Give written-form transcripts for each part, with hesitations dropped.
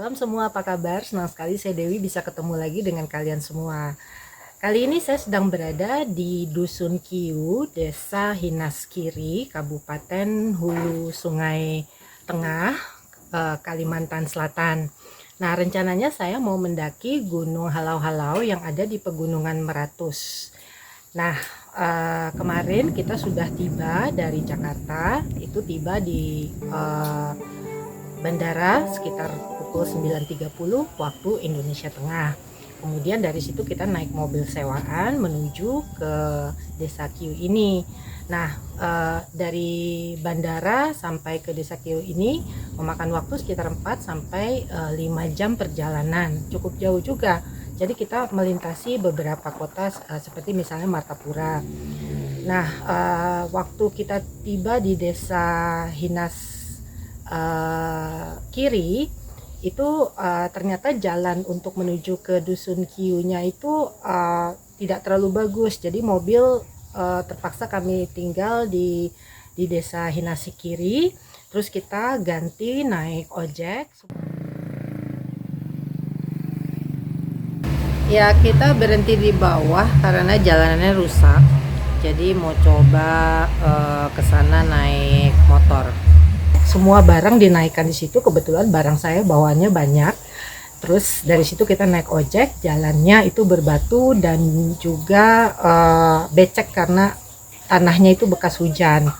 Salam semua, apa kabar? Senang sekali saya Dewi bisa ketemu lagi dengan kalian semua. Kali ini saya sedang berada di Dusun Kiu, Desa Hinaskiri, Kabupaten Hulu Sungai Tengah, Kalimantan Selatan. Nah, rencananya saya mau mendaki Gunung Halau-Halau yang ada di Pegunungan Meratus. Nah, kemarin kita sudah tiba dari Jakarta, itu tiba di bandara sekitar pukul 9.30 waktu Indonesia Tengah. Kemudian dari situ kita naik mobil sewaan menuju ke Desa Kiu ini. Nah, dari bandara sampai ke Desa Kiu ini memakan waktu sekitar 4 sampai 5 jam perjalanan. Cukup jauh juga. Jadi kita melintasi beberapa kota seperti misalnya Martapura. Nah, waktu kita tiba di Desa Kiri itu ternyata jalan untuk menuju ke Dusun Kiunya itu tidak terlalu bagus. Jadi mobil terpaksa kami tinggal di Desa Hinasikiri. Terus kita ganti naik ojek. Ya, kita berhenti di bawah karena jalanannya rusak. Jadi mau coba ke sana naik motor. Semua barang dinaikkan di situ, kebetulan barang saya bawaannya banyak. Terus dari situ kita naik ojek, jalannya itu berbatu dan juga becek karena tanahnya itu bekas hujan.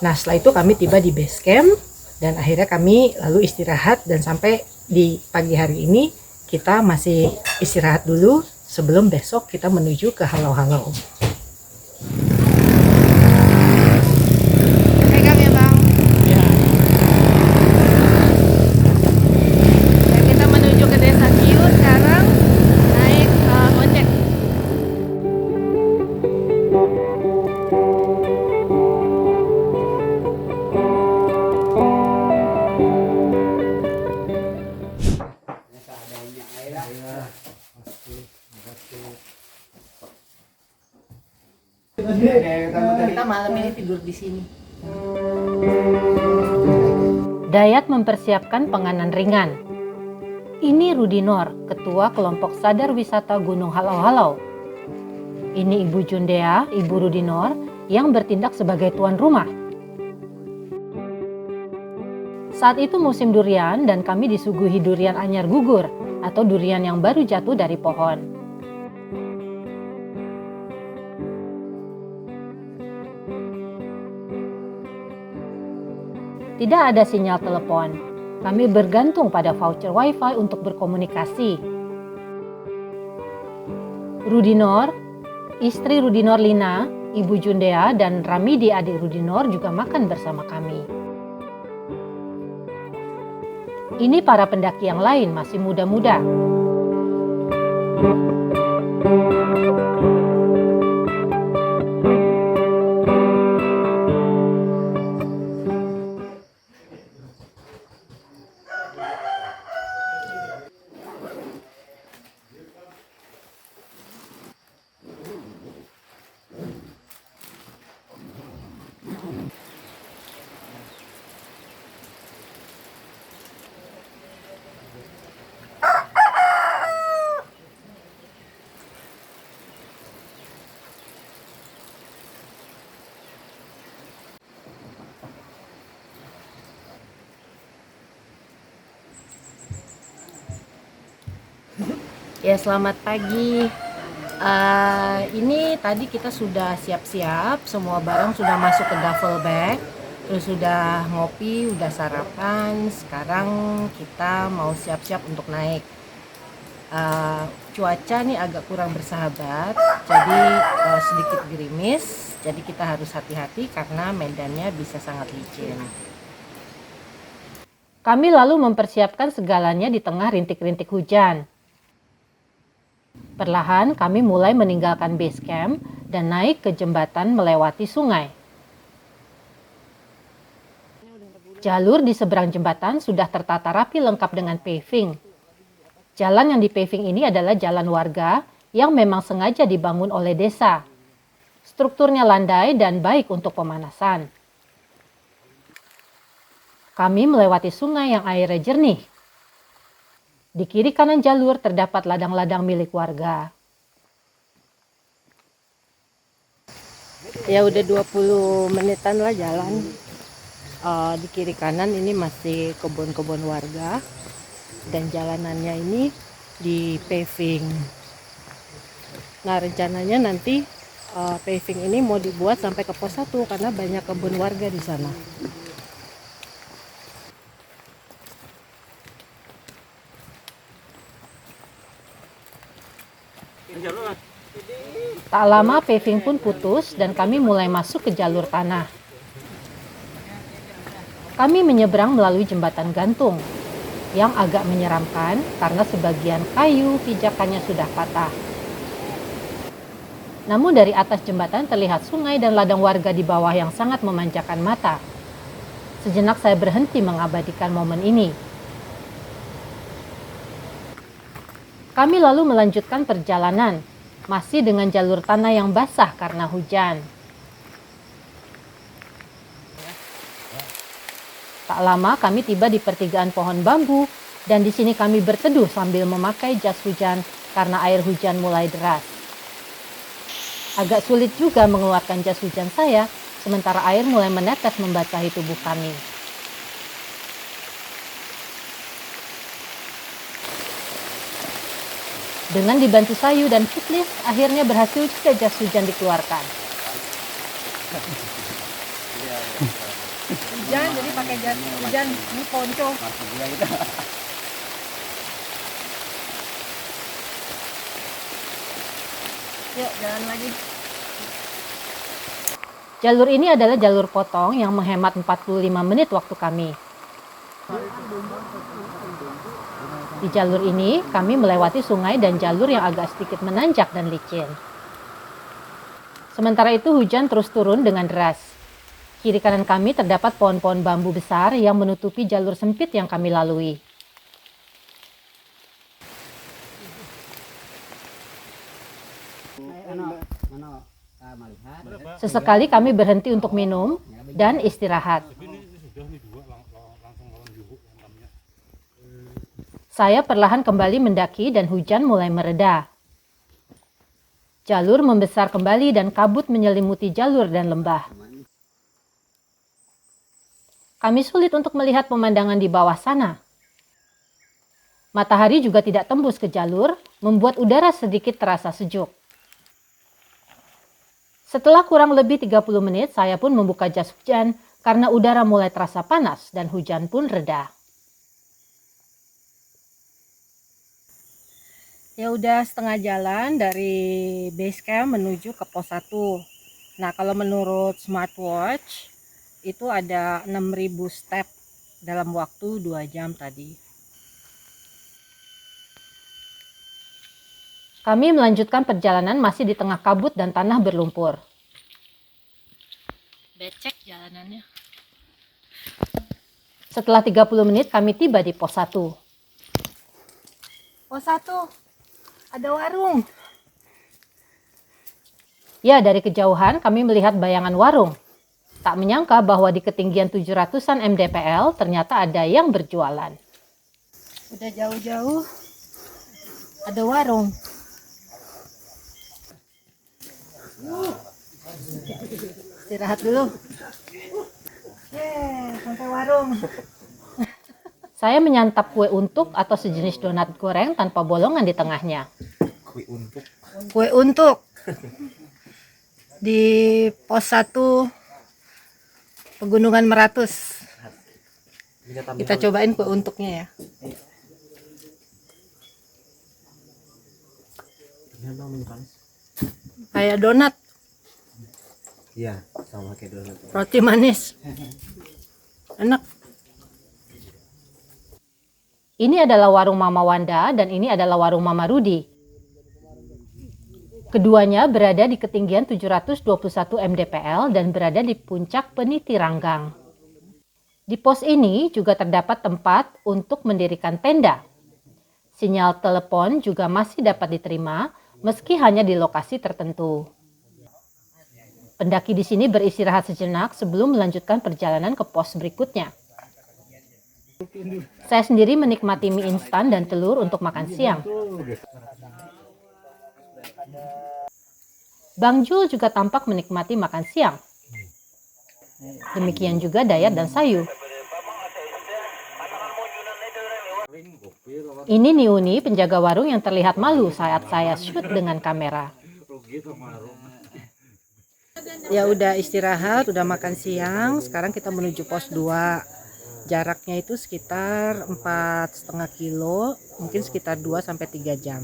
Nah, setelah itu kami tiba di base camp dan akhirnya kami lalu istirahat, dan sampai di pagi hari ini kita masih istirahat dulu sebelum besok kita menuju ke Halau-Halau. Kita malam ini tidur di sini. Dayat mempersiapkan penganan ringan. Ini Rudinor, Ketua Kelompok Sadar Wisata Gunung Halau-Halau. Ini Ibu Jundea, Ibu Rudinor, yang bertindak sebagai tuan rumah. Saat itu musim durian dan kami disuguhi durian anyar gugur atau durian yang baru jatuh dari pohon. Tidak ada sinyal telepon. Kami bergantung pada voucher wifi untuk berkomunikasi. Rudinor, istri Rudinor Lina, Ibu Jundea, dan Ramidi adik Rudinor juga makan bersama kami. Ini para pendaki yang lain masih muda-muda. Ya, selamat pagi. Ini tadi kita sudah siap-siap, semua barang sudah masuk ke duffel bag, terus sudah ngopi, udah sarapan. Sekarang kita mau siap-siap untuk naik. Cuaca nih agak kurang bersahabat, jadi sedikit gerimis, jadi kita harus hati-hati karena medannya bisa sangat licin. Kami lalu mempersiapkan segalanya di tengah rintik-rintik hujan. Perlahan kami mulai meninggalkan base camp dan naik ke jembatan melewati sungai. Jalur di seberang jembatan sudah tertata rapi lengkap dengan paving. Jalan yang di paving ini adalah jalan warga yang memang sengaja dibangun oleh desa. Strukturnya landai dan baik untuk pemanasan. Kami melewati sungai yang airnya jernih. Di kiri kanan jalur terdapat ladang-ladang milik warga. Ya udah 20 menitan lah jalan. Di kiri kanan ini masih kebun-kebun warga dan jalanannya ini di paving. Nah rencananya nanti paving ini mau dibuat sampai ke pos 1 karena banyak kebun warga di sana. Tak lama paving pun putus dan kami mulai masuk ke jalur tanah. Kami menyeberang melalui jembatan gantung yang agak menyeramkan karena sebagian kayu pijakannya sudah patah. Namun dari atas jembatan terlihat sungai dan ladang warga di bawah yang sangat memanjakan mata. Sejenak saya berhenti mengabadikan momen ini. Kami lalu melanjutkan perjalanan, masih dengan jalur tanah yang basah karena hujan. Tak lama kami tiba di pertigaan pohon bambu dan di sini kami berteduh sambil memakai jas hujan karena air hujan mulai deras. Agak sulit juga mengeluarkan jas hujan saya sementara air mulai menetes membasahi tubuh kami. Dengan dibantu Sayu dan Fitlis, akhirnya berhasil juga jas hujan dikeluarkan. Hujan, jadi pakai jas hujan, ini ponco. Yuk, jalan lagi. Jalur ini adalah jalur potong yang menghemat 45 menit waktu kami. Di jalur ini, kami melewati sungai dan jalur yang agak sedikit menanjak dan licin. Sementara itu hujan terus turun dengan deras. Kiri kanan kami terdapat pohon-pohon bambu besar yang menutupi jalur sempit yang kami lalui. Sesekali kami berhenti untuk minum dan istirahat. Saya perlahan kembali mendaki dan hujan mulai mereda. Jalur membesar kembali dan kabut menyelimuti jalur dan lembah. Kami sulit untuk melihat pemandangan di bawah sana. Matahari juga tidak tembus ke jalur, membuat udara sedikit terasa sejuk. Setelah kurang lebih 30 menit, saya pun membuka jas hujan karena udara mulai terasa panas dan hujan pun reda. Ya udah setengah jalan dari base camp menuju ke pos 1. Nah, kalau menurut smartwatch itu ada 6.000 step dalam waktu 2 jam tadi. Kami melanjutkan perjalanan masih di tengah kabut dan tanah berlumpur. Becek jalanannya. Setelah 30 menit kami tiba di pos 1. Pos 1. Ada warung. Ya, dari kejauhan kami melihat bayangan warung. Tak menyangka bahwa di ketinggian 700-an mdpl ternyata ada yang berjualan. Udah jauh-jauh ada warung. Istirahat dulu. Sampai warung. Saya menyantap kue untuk atau sejenis donat goreng tanpa bolongan di tengahnya. Kue untuk. Di pos 1 Pegunungan Meratus. Kita cobain kue untuknya ya. Kayak donat. Iya, sama kayak donat. Roti manis. Enak. Ini adalah warung Mama Wanda dan ini adalah warung Mama Rudi. Keduanya berada di ketinggian 721 mdpl dan berada di puncak Peniti Ranggang. Di pos ini juga terdapat tempat untuk mendirikan tenda. Sinyal telepon juga masih dapat diterima meski hanya di lokasi tertentu. Pendaki di sini beristirahat sejenak sebelum melanjutkan perjalanan ke pos berikutnya. Saya sendiri menikmati mie instan dan telur untuk makan siang. Bang Jul juga tampak menikmati makan siang. Demikian juga Dayat dan Sayu. Ini Niuni, penjaga warung yang terlihat malu saat saya shoot dengan kamera. Ya udah istirahat, udah makan siang. Sekarang kita menuju pos 2. Jaraknya itu sekitar 4,5 kilo, mungkin sekitar 2-3 jam.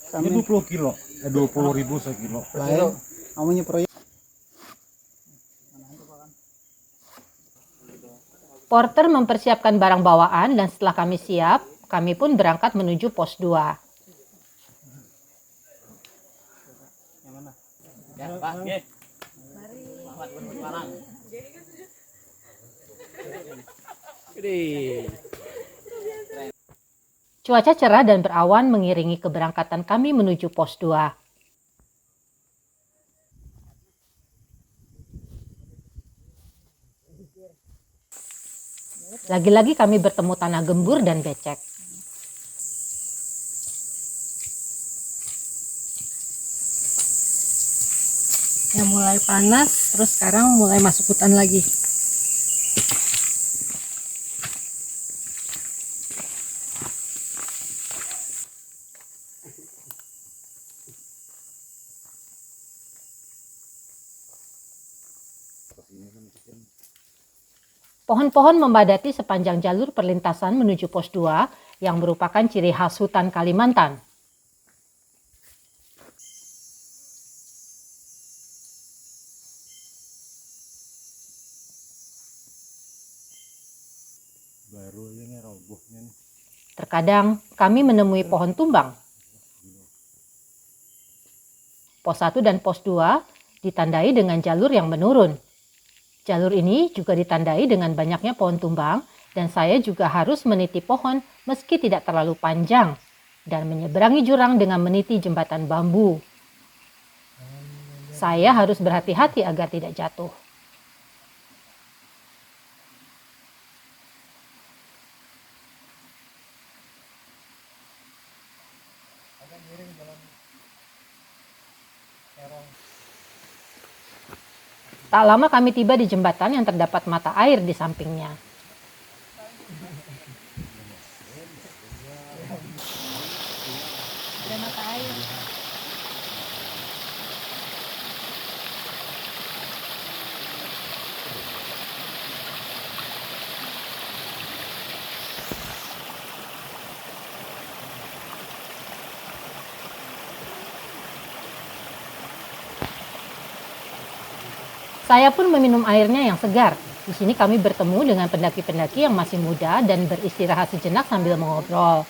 Ini 20 kilo, 20.000 sekilo. Lain, namanya proyek. Porter mempersiapkan barang bawaan dan setelah kami siap, kami pun berangkat menuju pos 2. Cuaca cerah dan berawan mengiringi keberangkatan kami menuju pos 2. Lagi-lagi kami bertemu tanah gembur dan becek. Ya mulai panas, terus sekarang mulai masuk hutan lagi. Pohon-pohon membadati sepanjang jalur perlintasan menuju pos 2 yang merupakan ciri khas hutan Kalimantan. Baru ini robohnya nih. Terkadang kami menemui pohon tumbang. Pos 1 dan pos 2 ditandai dengan jalur yang menurun. Jalur ini juga ditandai dengan banyaknya pohon tumbang dan saya juga harus meniti pohon meski tidak terlalu panjang dan menyeberangi jurang dengan meniti jembatan bambu. Saya harus berhati-hati agar tidak jatuh. Tak lama kami tiba di jembatan yang terdapat mata air di sampingnya. Saya pun meminum airnya yang segar. Di sini kami bertemu dengan pendaki-pendaki yang masih muda dan beristirahat sejenak sambil mengobrol.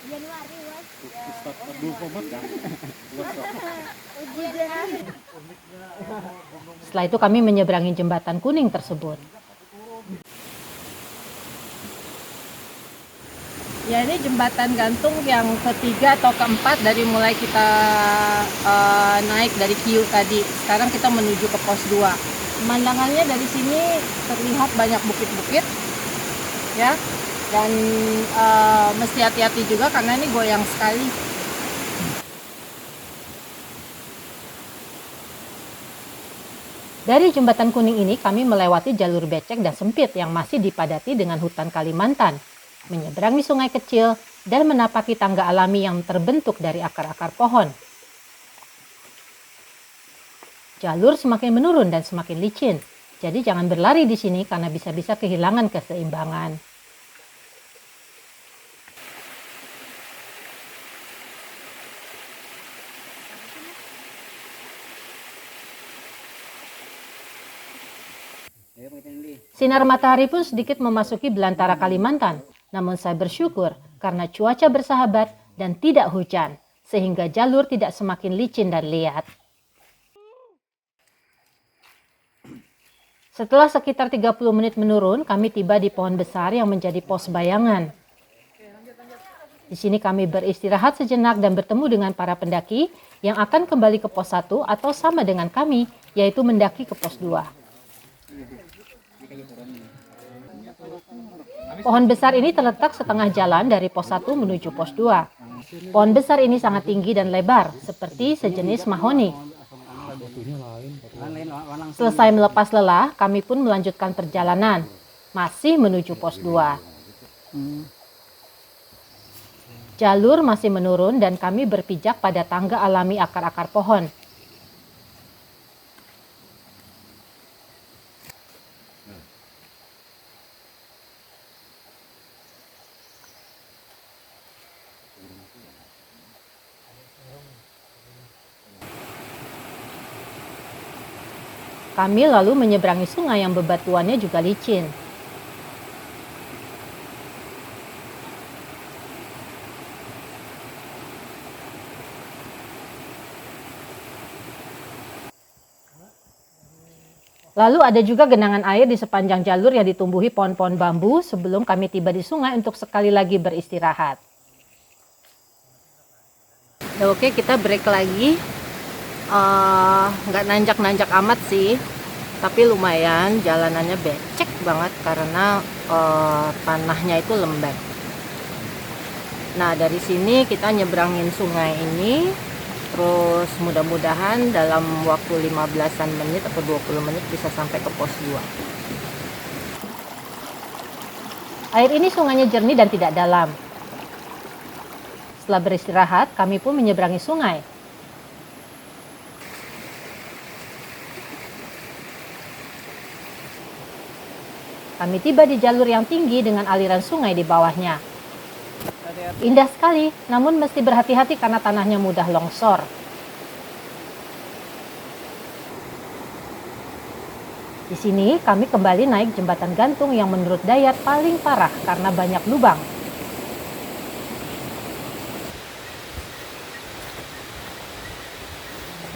Setelah itu kami menyeberangi jembatan kuning tersebut. Ya ini jembatan gantung yang ketiga atau keempat dari mulai kita naik dari Kiu tadi. Sekarang kita menuju ke pos 2. Pemandangannya dari sini terlihat banyak bukit-bukit, ya, dan mesti hati-hati juga karena ini goyang sekali. Dari jembatan kuning ini kami melewati jalur becek dan sempit yang masih dipadati dengan hutan Kalimantan, menyeberangi sungai kecil dan menapaki tangga alami yang terbentuk dari akar-akar pohon. Jalur semakin menurun dan semakin licin, jadi jangan berlari di sini karena bisa-bisa kehilangan keseimbangan. Sinar matahari pun sedikit memasuki belantara Kalimantan, namun saya bersyukur karena cuaca bersahabat dan tidak hujan, sehingga jalur tidak semakin licin dan liat. Setelah sekitar 30 menit menurun, kami tiba di pohon besar yang menjadi pos bayangan. Di sini kami beristirahat sejenak dan bertemu dengan para pendaki yang akan kembali ke pos 1 atau sama dengan kami, yaitu mendaki ke pos 2. Pohon besar ini terletak setengah jalan dari pos 1 menuju pos 2. Pohon besar ini sangat tinggi dan lebar, seperti sejenis mahoni. Selesai melepas lelah, kami pun melanjutkan perjalanan, masih menuju pos 2. Jalur masih menurun dan kami berpijak pada tangga alami akar-akar pohon. Kami lalu menyeberangi sungai yang bebatuannya juga licin. Lalu ada juga genangan air di sepanjang jalur yang ditumbuhi pohon-pohon bambu sebelum kami tiba di sungai untuk sekali lagi beristirahat. Oke, kita break lagi. Nggak nanjak-nanjak amat sih, tapi lumayan jalanannya becek banget karena tanahnya itu lembek. Nah, dari sini kita nyebrangin sungai ini, terus mudah-mudahan dalam waktu 15-an menit atau 20 menit bisa sampai ke pos 2. Air ini sungainya jernih dan tidak dalam. Setelah beristirahat, kami pun menyeberangi sungai. Kami tiba di jalur yang tinggi dengan aliran sungai di bawahnya. Indah sekali, namun mesti berhati-hati karena tanahnya mudah longsor. Di sini kami kembali naik jembatan gantung yang menurut Dayat paling parah karena banyak lubang.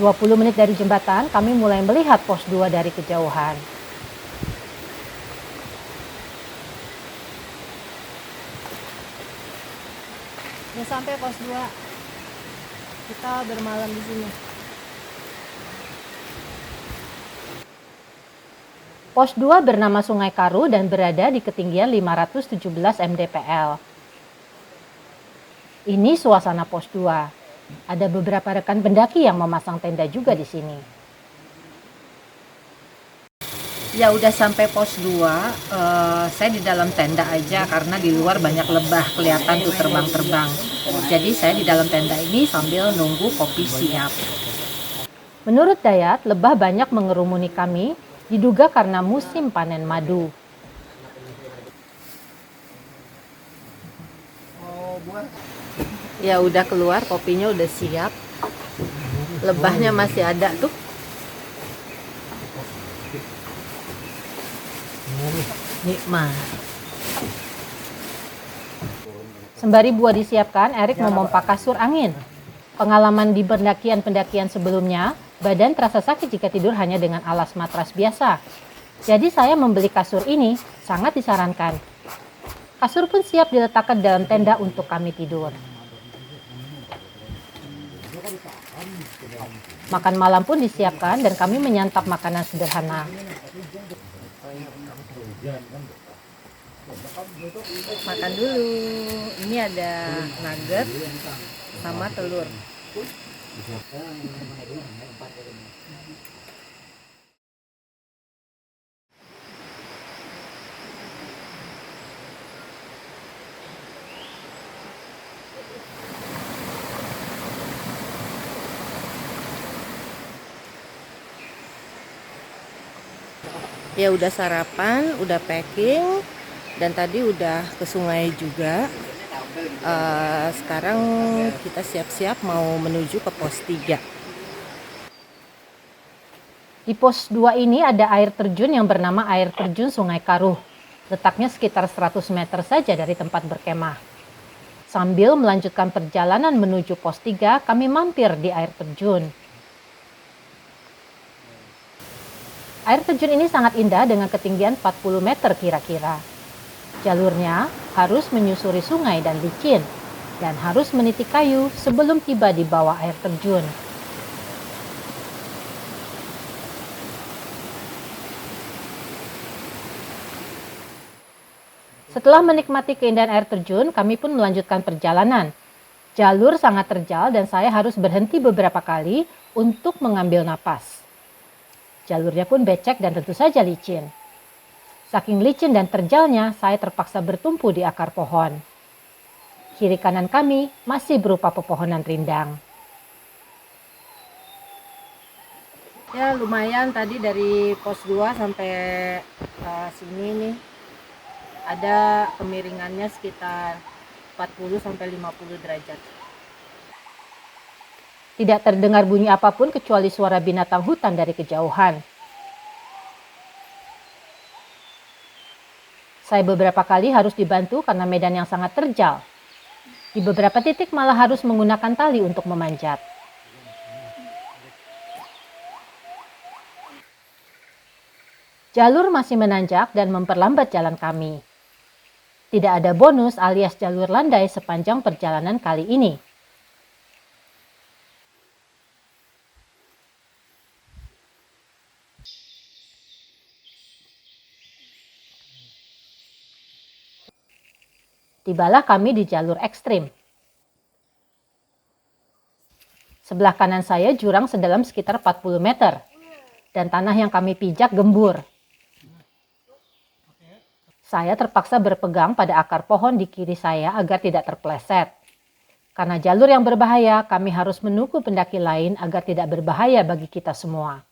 "20 menit dari jembatan, kami mulai melihat pos 2 dari kejauhan. Udah sampai pos 2. Kita bermalam di sini. Pos 2 bernama Sungai Karu dan berada di ketinggian 517 mdpl. Ini suasana pos 2. Ada beberapa rekan pendaki yang memasang tenda juga di sini. Ya udah sampai pos 2, saya di dalam tenda aja karena di luar banyak lebah kelihatan tuh terbang-terbang. Jadi saya di dalam tenda ini sambil nunggu kopi siap. Menurut Dayat, lebah banyak mengerumuni kami, diduga karena musim panen madu. Ya udah keluar, kopinya udah siap. Lebahnya masih ada tuh. Nikmat. Sembari buah disiapkan, Erik memompa kasur angin. Pengalaman di pendakian-pendakian sebelumnya, badan terasa sakit jika tidur hanya dengan alas matras biasa. Jadi saya membeli kasur ini, sangat disarankan. Kasur pun siap diletakkan dalam tenda untuk kami tidur. Makan malam pun disiapkan dan kami menyantap makanan sederhana. Makan dulu. Ini ada nugget sama telur. Ya udah sarapan, udah packing, dan tadi udah ke sungai juga. Sekarang kita siap-siap mau menuju ke pos 3. Di pos 2 ini ada air terjun yang bernama air terjun Sungai Karuh. Letaknya sekitar 100 meter saja dari tempat berkemah. Sambil melanjutkan perjalanan menuju pos 3, kami mampir di air terjun. Air terjun ini sangat indah dengan ketinggian 40 meter kira-kira. Jalurnya harus menyusuri sungai dan licin, dan harus meniti kayu sebelum tiba di bawah air terjun. Setelah menikmati keindahan air terjun, kami pun melanjutkan perjalanan. Jalur sangat terjal dan saya harus berhenti beberapa kali untuk mengambil napas. Jalurnya pun becek dan tentu saja licin. Saking licin dan terjalnya, saya terpaksa bertumpu di akar pohon. Kiri kanan kami masih berupa pepohonan rindang. Ya lumayan tadi dari pos 2 sampai sini nih. Ada kemiringannya sekitar 40-50 derajat. Tidak terdengar bunyi apapun kecuali suara binatang hutan dari kejauhan. Saya beberapa kali harus dibantu karena medan yang sangat terjal. Di beberapa titik malah harus menggunakan tali untuk memanjat. Jalur masih menanjak dan memperlambat jalan kami. Tidak ada bonus alias jalur landai sepanjang perjalanan kali ini. Tibalah kami di jalur ekstrim. Sebelah kanan saya jurang sedalam sekitar 40 meter. Dan tanah yang kami pijak gembur. Saya terpaksa berpegang pada akar pohon di kiri saya agar tidak terpeleset. Karena jalur yang berbahaya, kami harus menunggu pendaki lain agar tidak berbahaya bagi kita semua.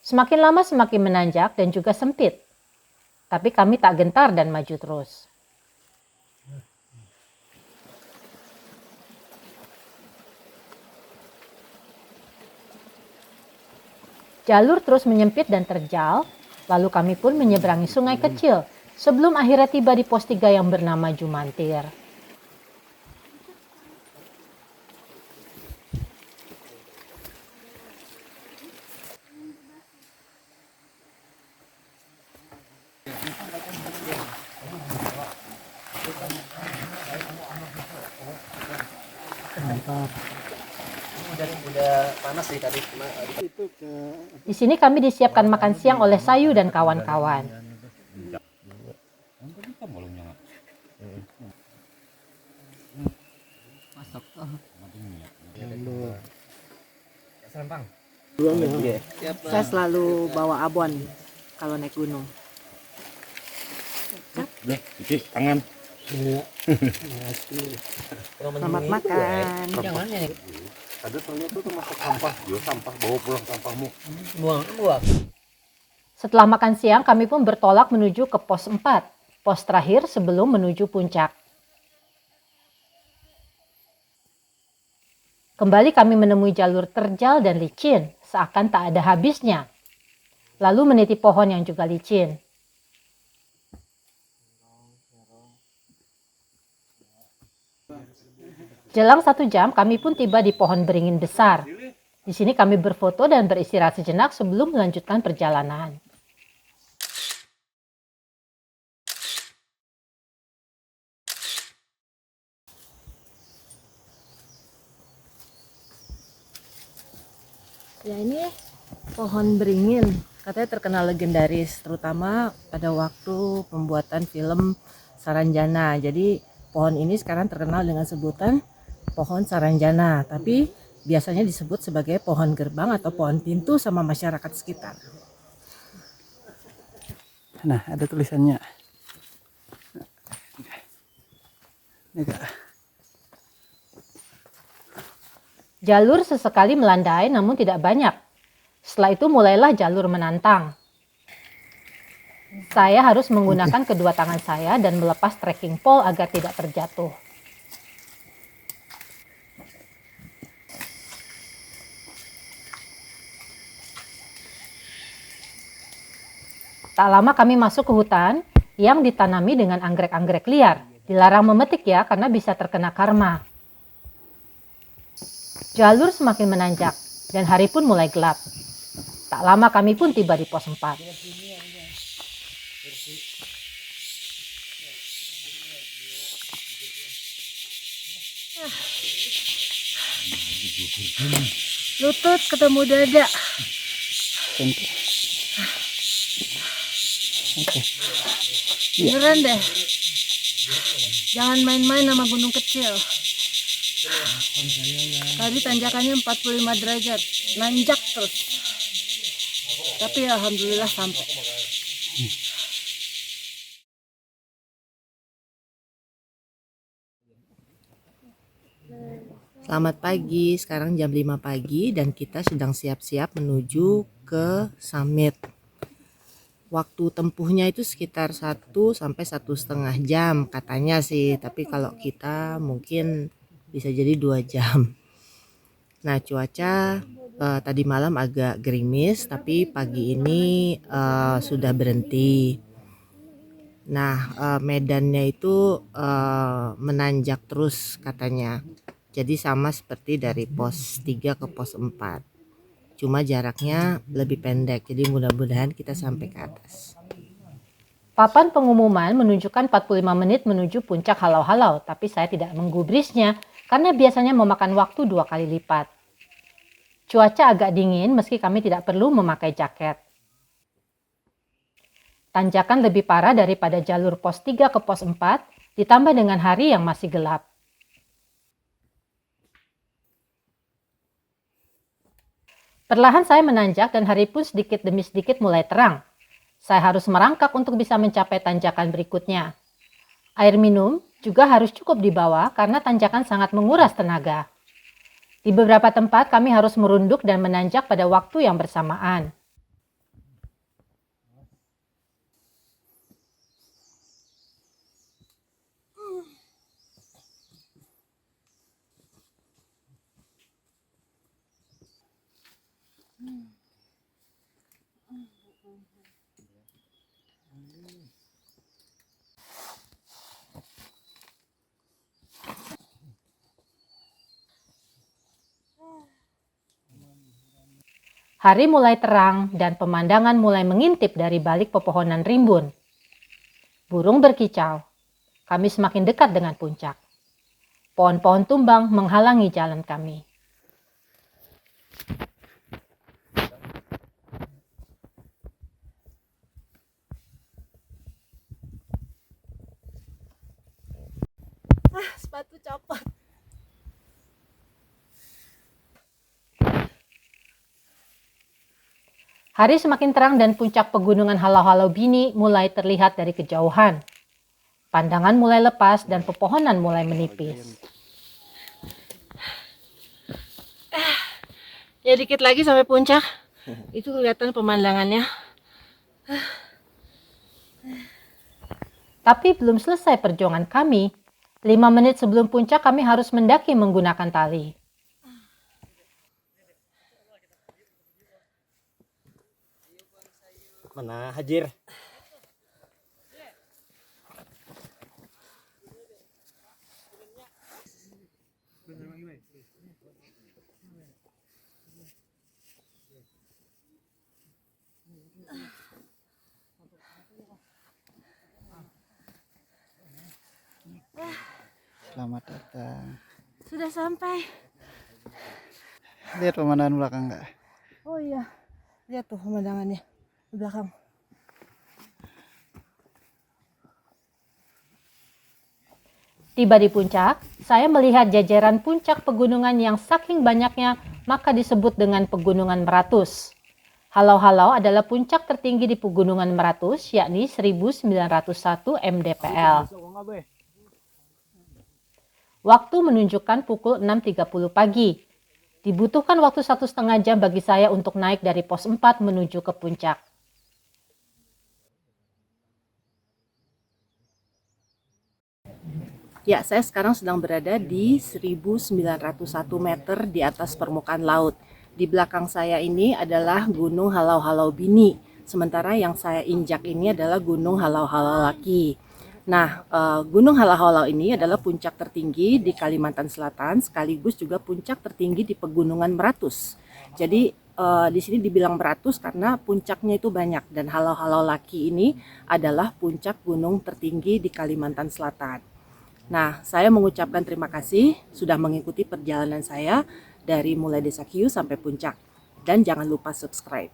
Semakin lama semakin menanjak dan juga sempit. Tapi kami tak gentar dan maju terus. Jalur terus menyempit dan terjal, lalu kami pun menyeberangi sungai kecil sebelum akhirnya tiba di pos 3 yang bernama Jumantir. Udah panas sih tadi. Di sini kami disiapkan makan siang oleh Sayu dan kawan-kawan. Saya selalu bawa abon kalau naik gunung. Deh, cuci tangan. Selamat makan. Ada soalnya tuh termasuk sampah, sampah bawa pulang sampahmu. Buang. Setelah makan siang, kami pun bertolak menuju ke pos 4, pos terakhir sebelum menuju puncak. Kembali kami menemui jalur terjal dan licin, seakan tak ada habisnya. Lalu meniti pohon yang juga licin. Jelang 1 jam, kami pun tiba di pohon beringin besar. Di sini kami berfoto dan beristirahat sejenak sebelum melanjutkan perjalanan. Ya ini pohon beringin, katanya terkenal legendaris, terutama pada waktu pembuatan film Saranjana. Jadi pohon ini sekarang terkenal dengan sebutan pohon Saranjana, tapi biasanya disebut sebagai pohon gerbang atau pohon pintu sama masyarakat sekitar. Nah, ada tulisannya. Ini Kak. Jalur sesekali melandai namun tidak banyak. Setelah itu mulailah jalur menantang. Saya harus menggunakan kedua tangan saya dan melepas trekking pole agar tidak terjatuh. Tak lama kami masuk ke hutan yang ditanami dengan anggrek-anggrek liar. Dilarang memetik ya karena bisa terkena karma. Jalur semakin menanjak dan hari pun mulai gelap. Tak lama kami pun tiba di pos 4. Lutut ketemu dada. Beneran deh. Jangan main-main sama gunung kecil. Tadi tanjakannya 45 derajat, nanjak terus. Tapi alhamdulillah sampai. Selamat pagi, sekarang jam 5 pagi dan kita sedang siap-siap menuju ke summit. Waktu tempuhnya itu sekitar 1 sampai 1,5 jam katanya sih, tapi kalau kita mungkin bisa jadi 2 jam. Nah, cuaca tadi malam agak gerimis, tapi pagi ini sudah berhenti. Nah, medannya itu menanjak terus katanya. Jadi sama seperti dari pos 3 ke pos 4. Cuma jaraknya lebih pendek, jadi mudah-mudahan kita sampai ke atas. Papan pengumuman menunjukkan 45 menit menuju puncak halau-halau, tapi saya tidak menggubrisnya karena biasanya memakan waktu 2 kali lipat. Cuaca agak dingin meski kami tidak perlu memakai jaket. Tanjakan lebih parah daripada jalur pos 3 ke pos 4, ditambah dengan hari yang masih gelap. Perlahan saya menanjak dan hari pun sedikit demi sedikit mulai terang. Saya harus merangkak untuk bisa mencapai tanjakan berikutnya. Air minum juga harus cukup dibawa karena tanjakan sangat menguras tenaga. Di beberapa tempat kami harus merunduk dan menanjak pada waktu yang bersamaan. Hari mulai terang dan pemandangan mulai mengintip dari balik pepohonan rimbun. Burung berkicau. Kami semakin dekat dengan puncak. Pohon-pohon tumbang menghalangi jalan kami. Sepatu copot. Hari semakin terang dan puncak pegunungan Halau-Halau Bini mulai terlihat dari kejauhan. Pandangan mulai lepas dan pepohonan mulai menipis. Ya dikit lagi sampai puncak. Itu kelihatan pemandangannya. Tapi belum selesai perjuangan kami. 5 menit sebelum puncak kami harus mendaki menggunakan tali. Mana Hajir? Selamat datang. Sudah sampai. Lihat pemandangan belakang nggak? Oh iya, lihat tuh pemandangannya di belakang. Tiba di puncak, saya melihat jajaran puncak pegunungan yang saking banyaknya maka disebut dengan Pegunungan Meratus. Halau-Halau adalah puncak tertinggi di Pegunungan Meratus, yakni 1901 mdpl. Waktu menunjukkan pukul 6.30 pagi. Dibutuhkan waktu 1,5 jam bagi saya untuk naik dari pos 4 menuju ke puncak. Ya, saya sekarang sedang berada di 1901 meter di atas permukaan laut. Di belakang saya ini adalah Gunung Halau-Halau Bini. Sementara yang saya injak ini adalah Gunung Halau-Halau Laki. Nah, Gunung Halau-Halau ini adalah puncak tertinggi di Kalimantan Selatan, sekaligus juga puncak tertinggi di Pegunungan Meratus. Jadi di sini dibilang Meratus karena puncaknya itu banyak, dan Halau-Halau Laki ini adalah puncak gunung tertinggi di Kalimantan Selatan. Nah, saya mengucapkan terima kasih sudah mengikuti perjalanan saya dari mulai Desa Kiu sampai puncak. Dan jangan lupa subscribe.